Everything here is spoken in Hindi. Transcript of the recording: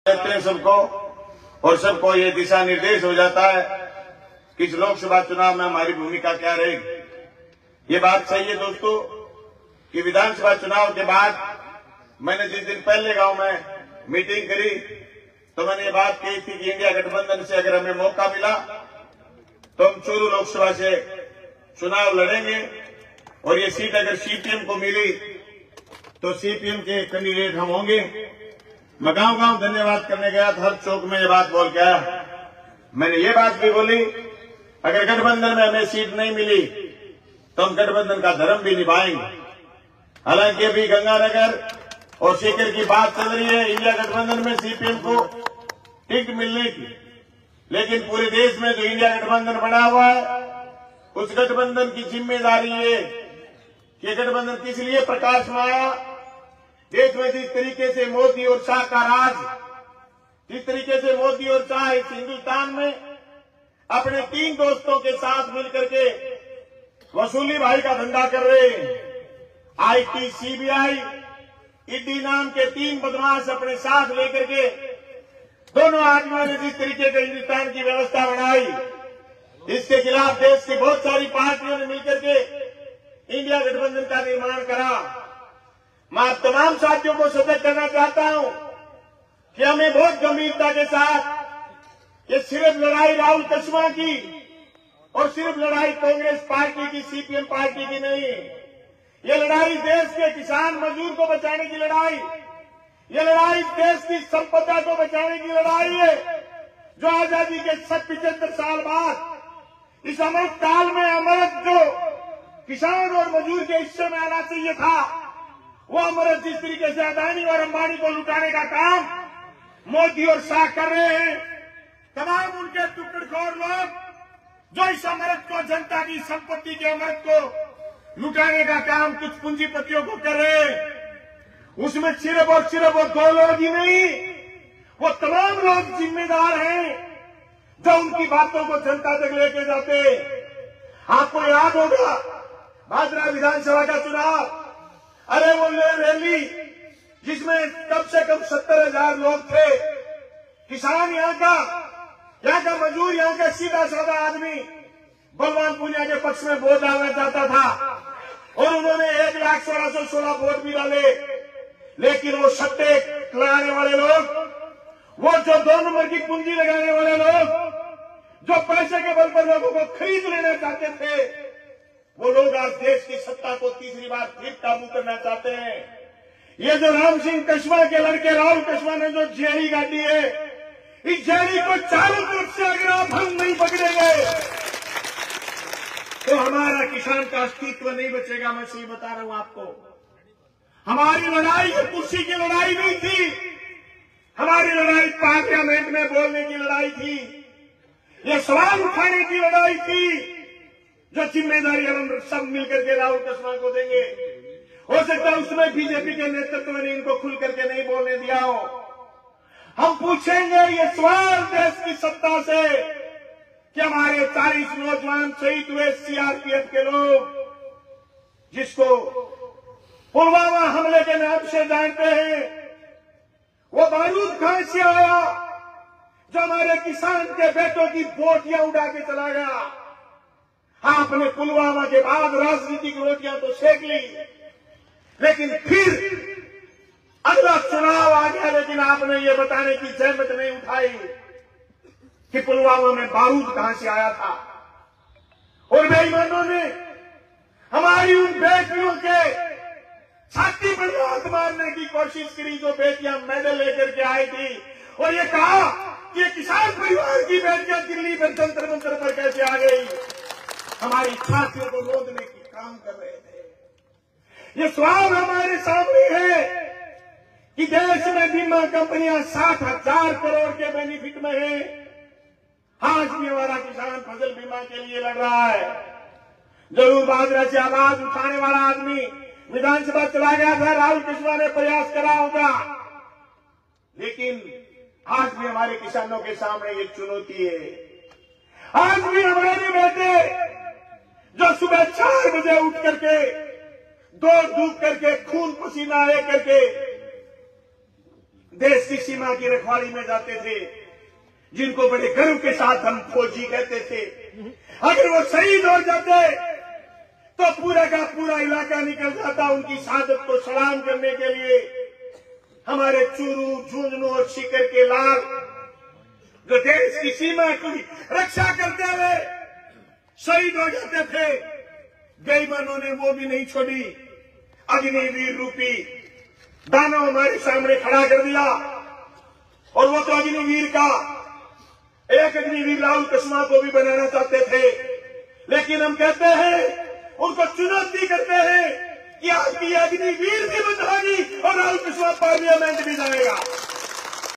देते हैं सबको और सबको ये दिशा निर्देश हो जाता है कि इस लोकसभा चुनाव में हमारी भूमिका क्या रहेगी। ये बात सही है दोस्तों कि विधानसभा चुनाव के बाद मैंने जिस दिन पहले गांव में मीटिंग करी तो मैंने ये बात कही थी कि इंडिया गठबंधन से अगर हमें मौका मिला तो हम चूरू लोकसभा से चुनाव लड़ेंगे और ये सीट अगर सीपीएम को मिली तो सीपीएम के कैंडिडेट हम होंगे। मैं गांव गांव धन्यवाद करने गया था, हर चौक में ये बात बोल के आया। मैंने ये बात भी बोली अगर गठबंधन में हमें सीट नहीं मिली तो हम गठबंधन का धर्म भी निभाएंगे। हालांकि अभी गंगानगर और सीकर की बात चल रही है इंडिया गठबंधन में सीपीएम को टिकट मिलने की, लेकिन पूरे देश में जो इंडिया गठबंधन बना हुआ है उस गठबंधन की जिम्मेदारी है कि गठबंधन किस लिए प्रकाश में आया। देश में जिस तरीके से मोदी और शाह का राज, जिस तरीके से मोदी और शाह इस हिंदुस्तान में अपने 3 दोस्तों के साथ मिलकर के वसूली भाई का धंधा कर रहे हैं। आईटी, सीबीआई, ईडी नाम के 3 बदमाश अपने साथ लेकर के दोनों आदमियों ने जिस तरीके से हिंदुस्तान की व्यवस्था बनाई, इसके खिलाफ देश की बहुत सारी पार्टियों ने मिलकर के इंडिया गठबंधन का निर्माण करा। मैं तमाम साथियों को सतर्क करना चाहता हूं कि हमें बहुत गंभीरता के साथ ये सिर्फ लड़ाई राहुल कस्वां की और सिर्फ लड़ाई कांग्रेस पार्टी की, सीपीएम पार्टी की नहीं। ये लड़ाई देश के किसान मजदूर को बचाने की लड़ाई, ये लड़ाई देश की संपदा को बचाने की लड़ाई है जो आजादी के 75 साल बाद इस अमृत काल में अमृत जो किसान और मजदूर के हिस्से में आना चाहिए था, वो अमृत जिस तरीके से अदानी और अंबानी को लुटाने का काम मोदी और शाह कर रहे हैं, तमाम उनके टुकड़खोर लोग जो इस अमृत को, जनता की संपत्ति के अमृत को लुटाने का काम कुछ पूंजीपतियों को कर रहे हैं, उसमें सिर्फ और 2 लोग ही नहीं, वो तमाम लोग जिम्मेदार हैं जो उनकी बातों को जनता तक लेके जाते। आपको याद होगा भादरा विधानसभा का चुनाव, अरे वो रैली जिसमें कम से कम 70,000 लोग थे। किसान यहाँ का मजदूर, यहाँ का सीधा साधा आदमी बलवान पूनिया के पक्ष में वोट डालना चाहता था और उन्होंने 1,16,16 वोट भी डाले, लेकिन वो सट्टे लगाने वाले लोग, वो जो 2 नंबर की पूंजी लगाने वाले लोग, जो पैसे के बल पर लोगों को खरीद लेना चाहते थे, वो लोग आज देश की सत्ता को तीसरी बार फिर काबू करना चाहते हैं। ये जो राम सिंह कस्वां के लड़के राहुल कस्वां ने जो जेडी गाड़ी है, इस जेडी को चारों तरफ से अगर आप हम नहीं पकड़ेंगे तो हमारा किसान का अस्तित्व नहीं बचेगा। मैं सही बता रहा हूं आपको। हमारी लड़ाई ये कुर्सी की लड़ाई नहीं थी, हमारी लड़ाई पार्लियामेंट में बोलने की लड़ाई थी, ये सवाल उठाने की लड़ाई थी जो जिम्मेदारी हम सब मिलकर के राहुल कस्वां को देंगे। हो सकता है उसमें बीजेपी के नेतृत्व ने इनको खुल करके नहीं बोलने दिया हो। हम पूछेंगे ये सवाल देश की सत्ता से कि हमारे 40 नौजवान शहीद हुए सीआरपीएफ के लोग, जिसको पुलवामा हमले के नाम से जानते हैं, वो बारूद कहां से आया जो हमारे किसान के बेटों की बोटियां उड़ा के चला गया। आपने पुलवामा के बाद राजनीतिक रोटियां तो सेक ली, लेकिन फिर अगला चुनाव आ गया, लेकिन आपने ये बताने की जहमत नहीं उठाई कि पुलवामा में बारूद कहां से आया था। और बेईमानों ने हमारी उन बेटियों के छाती पर हाथ मारने की कोशिश करी जो बेटियां मेडल लेकर के आई थी, और ये कहा कि ये किसान परिवार की बेटियां दिल्ली में जंतर मंतर पर कैसे आ गई। हमारी छातियों को रोकने की काम कर रहे थे। ये सवाल हमारे सामने है कि देश में बीमा कंपनियां 60,000 करोड़ के बेनिफिट में है। आज भी हमारा किसान फसल बीमा के लिए लड़ रहा है। जरूर बाजरा से आवाज उठाने वाला आदमी विधानसभा चला गया था, राहुल कस्वां ने प्रयास करा होगा, लेकिन आज भी हमारे किसानों के सामने ये चुनौती है। आज भी हमारे बेटे जो सुबह 4 बजे उठ करके दौड़ धूप करके खून पसीना ले करके देश की सीमा की रखवाली में जाते थे, जिनको बड़े गर्व के साथ हम फौजी कहते थे, अगर वो शहीद हो जाते तो पूरा का पूरा इलाका निकल जाता उनकी शहादत को सलाम करने के लिए। हमारे चूरू, झुंझुनू और सीकर के लाल जो देश की सीमा की रक्षा करते हुए शहीद हो जाते थे, बेईमानों ने वो भी नहीं छोड़ी। अग्निवीर रूपी दानव हमारे सामने खड़ा कर दिया, और वो तो अग्निवीर का एक अग्निवीर राहुल कुशवाहा को भी बनाना चाहते थे, लेकिन हम कहते हैं, उनको चुनौती करते हैं कि आपकी अग्निवीर भी बंद होगी और राहुल कुशवाहा पार्लियामेंट भी जाएगा।